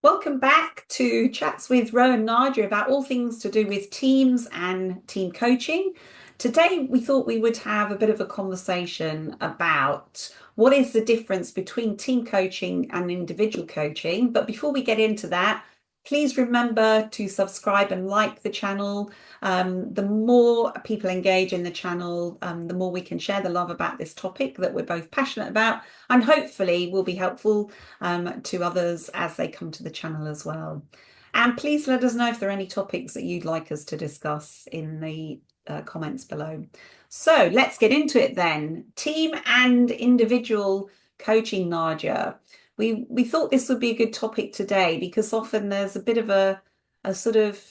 Welcome back to Chats with Ro and Nadia about all things to do with teams and team coaching. Today, we thought we would have a bit of a conversation about what is the difference between team coaching and individual coaching. But before we get into that, please remember to subscribe and like the channel. The more people engage in the channel, the more we can share the love about this topic that we're both passionate about, and hopefully will be helpful to others as they come to the channel as well. And please let us know if there are any topics that you'd like us to discuss in the comments below. So let's get into it then. Team and individual coaching, Nadia. We thought this would be a good topic today because often there's a bit of a sort of,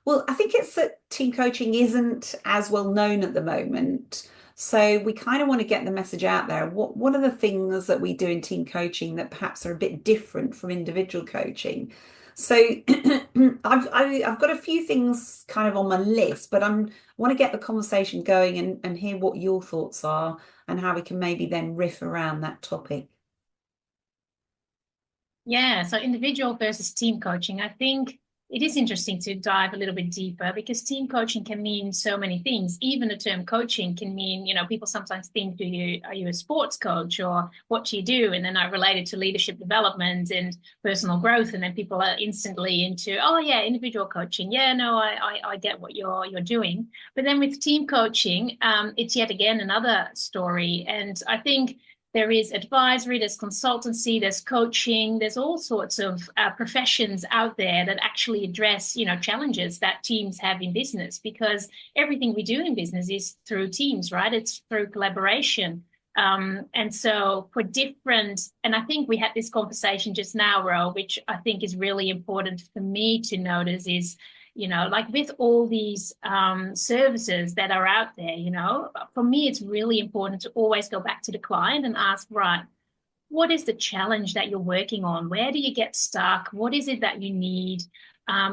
well, I think it's that team coaching isn't as well known at the moment. So we kind of want to get the message out there. What are the things that we do in team coaching that perhaps are a bit different from individual coaching? So I've got a few things kind of on my list, but I want to get the conversation going and hear what your thoughts are and how we can maybe then riff around that topic. Yeah, so individual versus team coaching. I think it is interesting to dive a little bit deeper because team coaching can mean so many things. Even the term coaching can mean, people sometimes think, are you a sports coach or what do you do? And then I relate it to leadership development and personal growth. And then people are instantly into, oh yeah, individual coaching. Yeah, no, I get what you're doing. But then with team coaching, it's yet again another story. And I think there is advisory, there's consultancy, there's coaching, there's all sorts of professions out there that actually address, challenges that teams have in business, because everything we do in business is through teams, right? It's through collaboration. And so and I think we had this conversation just now, Ro, which I think is really important for me to notice is, like with all these services that are out there, for me, it's really important to always go back to the client and ask, right, what is the challenge that you're working on? Where do you get stuck? What is it that you need?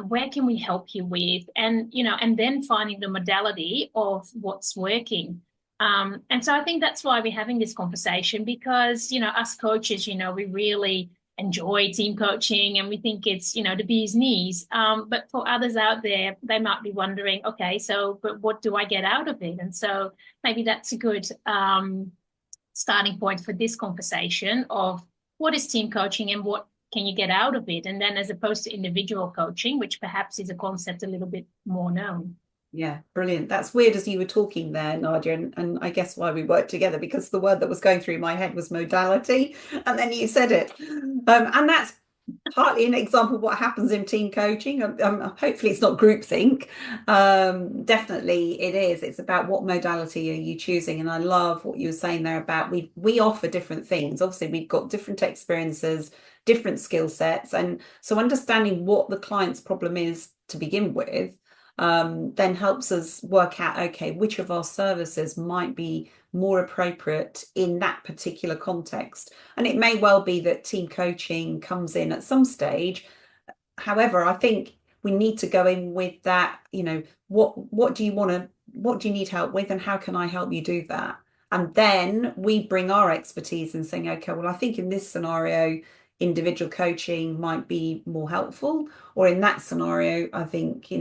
Where can we help you with? And then finding the modality of what's working. And so I think that's why we're having this conversation because, us coaches, we really enjoy team coaching and we think it's, the bee's knees. But for others out there, they might be wondering, okay, but what do I get out of it? And so maybe that's a good starting point for this conversation of what is team coaching and what can you get out of it? And then as opposed to individual coaching, which perhaps is a concept a little bit more known. Yeah, brilliant. That's weird as you were talking there, Nadia, and I guess why we worked together because the word that was going through my head was modality, and then you said it. And that's partly an example of what happens in team coaching. Hopefully it's not groupthink. Definitely it is. It's about what modality are you choosing. And I love what you were saying there about we offer different things. Obviously, we've got different experiences, different skill sets. And so understanding what the client's problem is to begin with then helps us work out, okay, which of our services might be more appropriate in that particular context. And it may well be that team coaching comes in at some stage. However, I think we need to go in with that, what do you need help with and how can I help you do that? And then we bring our expertise in saying, okay, well, I think in this scenario, individual coaching might be more helpful, or in that scenario, I think,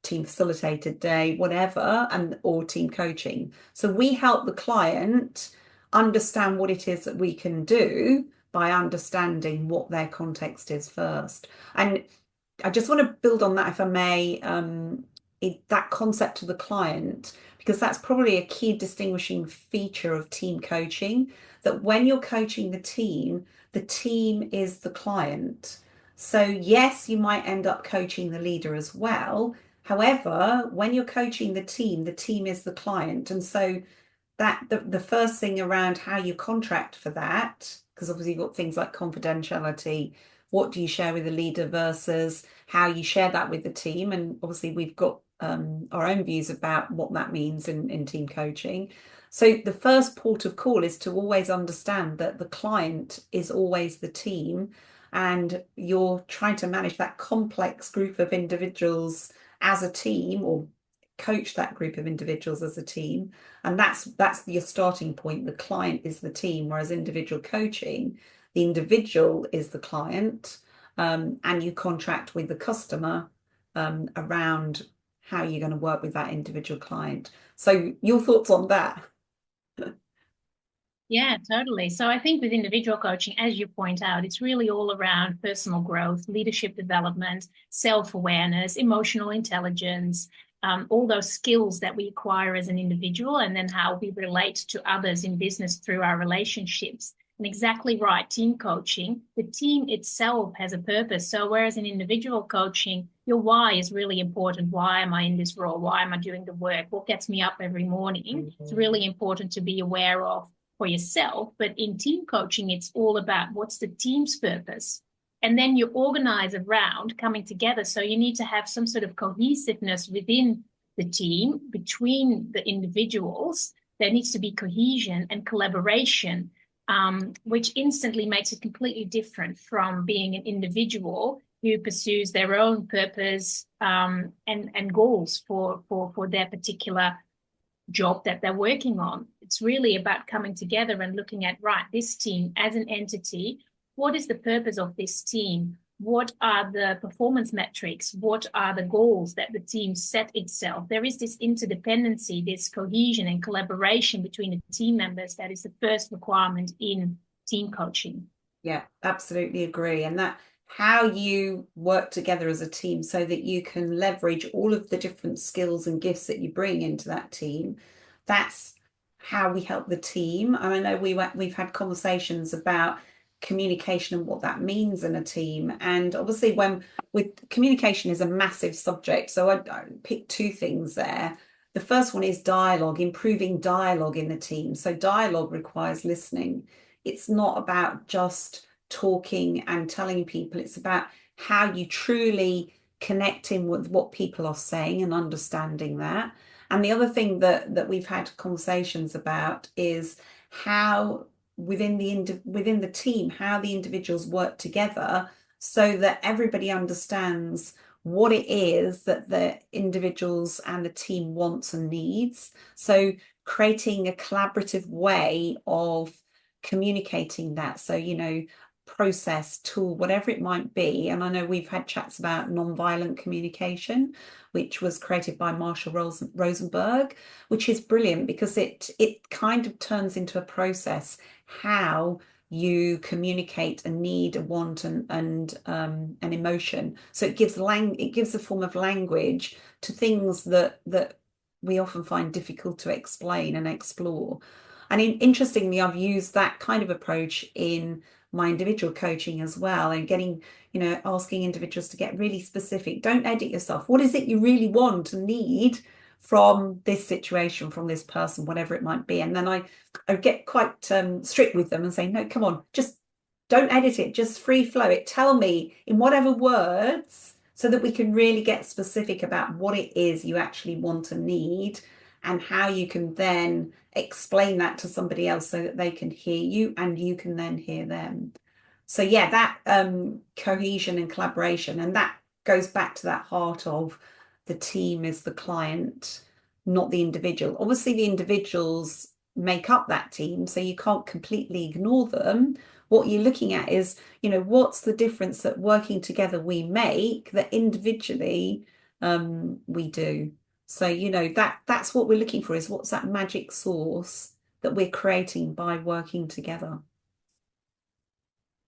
team facilitated day, whatever, or team coaching. So we help the client understand what it is that we can do by understanding what their context is first. And I just want to build on that, if I may, that concept of the client, because that's probably a key distinguishing feature of team coaching, that when you're coaching the team is the client. So yes, you might end up coaching the leader as well. However, when you're coaching the team is the client. And so that the first thing around how you contract for that, because obviously you've got things like confidentiality, what do you share with the leader versus how you share that with the team. And obviously we've got our own views about what that means in team coaching. So the first port of call is to always understand that the client is always the team and you're trying to manage that complex group of individuals as a team or coach that group of individuals as a team. And that's your starting point. The client is the team, whereas individual coaching, the individual is the client. and you contract with the customer around how you're going to work with that individual client. So your thoughts on that? Yeah, totally. So I think with individual coaching, as you point out, it's really all around personal growth, leadership development, self-awareness, emotional intelligence, all those skills that we acquire as an individual, and then how we relate to others in business through our relationships. And exactly right, team coaching, the team itself has a purpose. So whereas in individual coaching, your why is really important. Why am I in this role? Why am I doing the work? What gets me up every morning? It's really important to be aware of for yourself. But in team coaching, it's all about what's the team's purpose. And then you organize around coming together. So you need to have some sort of cohesiveness within the team, between the individuals. There needs to be cohesion and collaboration, which instantly makes it completely different from being an individual who pursues their own purpose and goals for their particular job that they're working on. It's really about coming together and looking at, right, this team as an entity, what is the purpose of this team? What are the performance metrics? What are the goals that the team set itself? There is this interdependency, this cohesion and collaboration between the team members that is the first requirement in team coaching. Yeah, absolutely agree. And that how you work together as a team so that you can leverage all of the different skills and gifts that you bring into that team. That's how we help the team. And I know we've had conversations about communication and what that means in a team. And obviously, when with communication is a massive subject. So I picked two things there. The first one is dialogue, improving dialogue in the team. So dialogue requires listening. It's not about just talking and telling people, it's about how you truly connecting with what people are saying and understanding that. And the other thing that we've had conversations about is how within the team, how the individuals work together so that everybody understands what it is that the individuals and the team wants and needs. So creating a collaborative way of communicating that. So, process, tool, whatever it might be. And I know we've had chats about nonviolent communication, which was created by Marshall Rosenberg, which is brilliant because it kind of turns into a process how you communicate a need, a want, and an emotion. So it gives a form of language to things that we often find difficult to explain and explore. And interestingly, I've used that kind of approach in my individual coaching as well, and getting, asking individuals to get really specific. Don't edit yourself. What is it you really want and need from this situation, from this person, whatever it might be? And then I get quite strict with them and say, no, come on, just don't edit it, just free flow it. Tell me in whatever words so that we can really get specific about what it is you actually want and need, and how you can then explain that to somebody else so that they can hear you and you can then hear them. So yeah, that cohesion and collaboration, and that goes back to that heart of the team is the client, not the individual. Obviously, the individuals make up that team, so you can't completely ignore them. What you're looking at is, what's the difference that working together we make that individually we do. So, that's what we're looking for, is what's that magic sauce that we're creating by working together.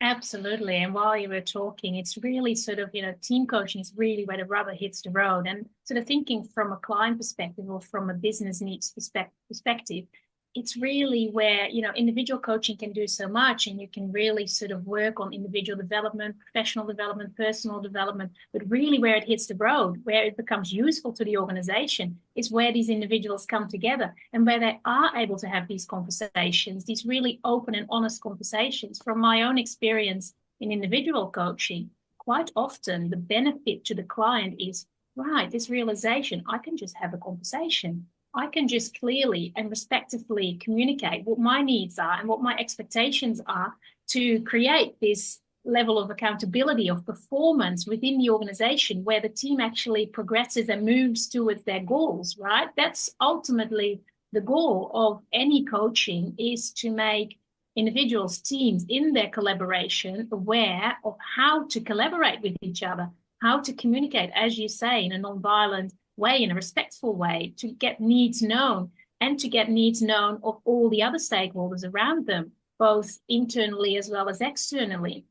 Absolutely. And while you were talking, it's really sort of, team coaching is really where the rubber hits the road. And sort of thinking from a client perspective or from a business needs perspective, it's really where, individual coaching can do so much, and you can really sort of work on individual development, professional development, personal development, but really where it hits the road, where it becomes useful to the organization, is where these individuals come together and where they are able to have these conversations, these really open and honest conversations. From my own experience in individual coaching, quite often the benefit to the client is, right, this realization, I can just have a conversation. I can just clearly and respectfully communicate what my needs are and what my expectations are to create this level of accountability, of performance within the organization, where the team actually progresses and moves towards their goals, right? That's ultimately the goal of any coaching, is to make individuals, teams in their collaboration aware of how to collaborate with each other, how to communicate, as you say, in a non-violent way, in a respectful way, to get needs known and to get needs known of all the other stakeholders around them, both internally as well as externally,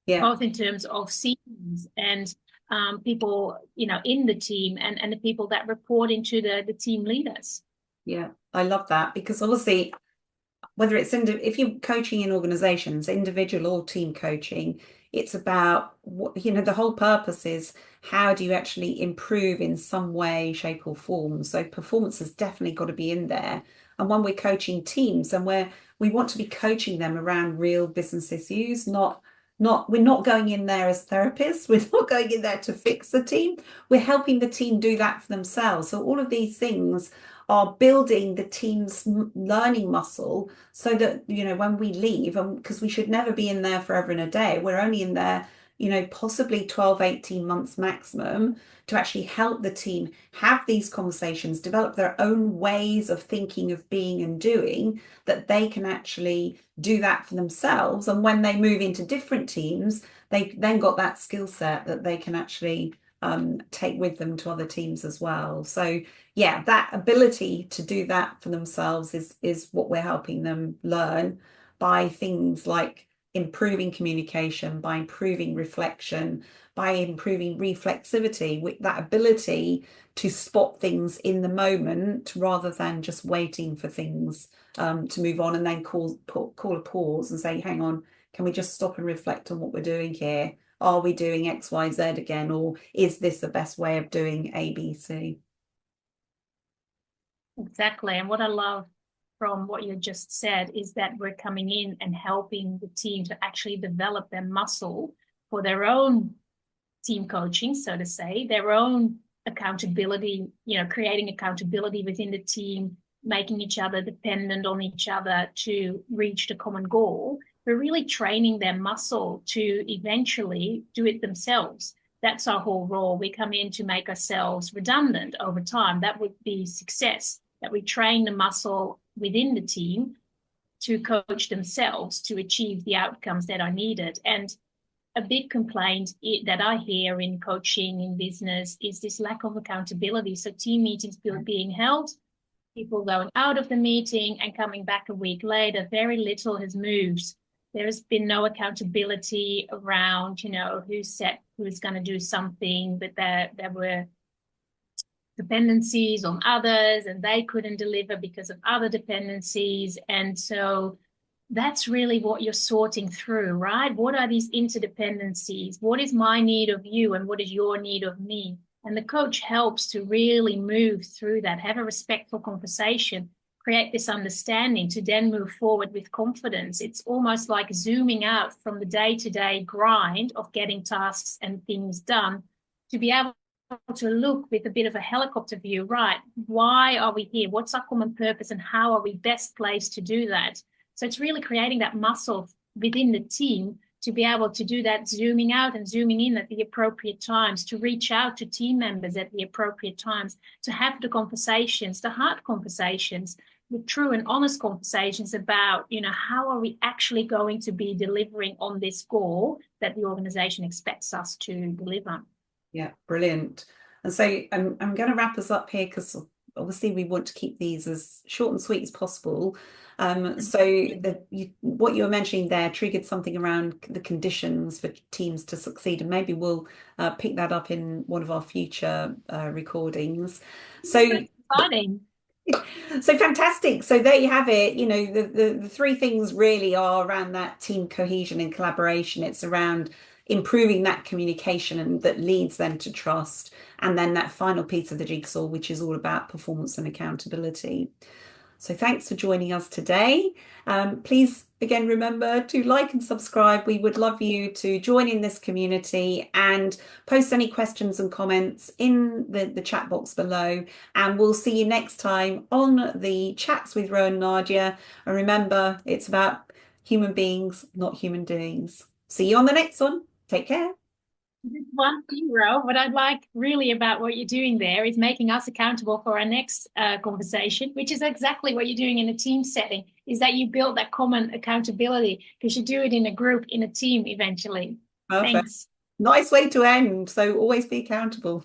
both in terms of seniors and people, in the team and the people that report into the team leaders. Yeah, I love that, because obviously, whether it's if you're coaching in organizations, individual or team coaching, it's about what, the whole purpose is how do you actually improve in some way, shape, or form. So performance has definitely got to be in there. And when we're coaching teams, and we want to be coaching them around real business issues, we're not going in there as therapists. We're not going in there to fix the team. We're helping the team do that for themselves. So all of these things are building the team's learning muscle, so that, when we leave, and because we should never be in there forever and a day, we're only in there, possibly 12, 18 months maximum, to actually help the team have these conversations, develop their own ways of thinking, of being and doing, that they can actually do that for themselves. And when they move into different teams, they then got that skill set that they can actually take with them to other teams as well. So yeah, that ability to do that for themselves is what we're helping them learn, by things like improving communication, by improving reflection, by improving reflexivity, with that ability to spot things in the moment rather than just waiting for things to move on, and then call a pause and say, hang on, can we just stop and reflect on what we're doing here? Are we doing X, Y, Z again? Or is this the best way of doing A, B, C? Exactly. And what I love from what you just said is that we're coming in and helping the team to actually develop their muscle for their own team coaching, so to say, their own accountability, creating accountability within the team, making each other dependent on each other to reach the common goal. We're really training their muscle to eventually do it themselves. That's our whole role. We come in to make ourselves redundant over time. That would be success, that we train the muscle within the team to coach themselves to achieve the outcomes that are needed. And a big complaint that I hear in coaching in business is this lack of accountability. So team meetings being held, people going out of the meeting and coming back a week later, very little has moved. There has been no accountability around, who said who's going to do something, but there were dependencies on others and they couldn't deliver because of other dependencies. And so that's really what you're sorting through, right? What are these interdependencies? What is my need of you and what is your need of me? And the coach helps to really move through that, have a respectful conversation, create this understanding to then move forward with confidence. It's almost like zooming out from the day-to-day grind of getting tasks and things done to be able to look with a bit of a helicopter view, right? Why are we here? What's our common purpose and how are we best placed to do that? So it's really creating that muscle within the team to be able to do that, zooming out and zooming in at the appropriate times, to reach out to team members at the appropriate times, to have the conversations, the hard conversations, the true and honest conversations about, how are we actually going to be delivering on this goal that the organization expects us to deliver. Yeah, brilliant. And so I'm going to wrap us up here, because obviously we want to keep these as short and sweet as possible. So what you were mentioning there triggered something around the conditions for teams to succeed, and maybe we'll pick that up in one of our future recordings. So exciting. So fantastic. So there you have it. The three things really are around that team cohesion and collaboration. It's around improving that communication, and that leads then to trust. And then that final piece of the jigsaw, which is all about performance and accountability. So thanks for joining us today. Please, again, remember to like and subscribe. We would love you to join in this community and post any questions and comments in the chat box below. And we'll see you next time on the Chats with Ro and Nadia. And remember, it's about human beings, not human doings. See you on the next one. Take care. One thing, Ro, what I'd like really about what you're doing there is making us accountable for our next conversation, which is exactly what you're doing in a team setting. is that you build that common accountability, because you do it in a group, in a team eventually. Perfect. Thanks. Nice way to end. So always be accountable.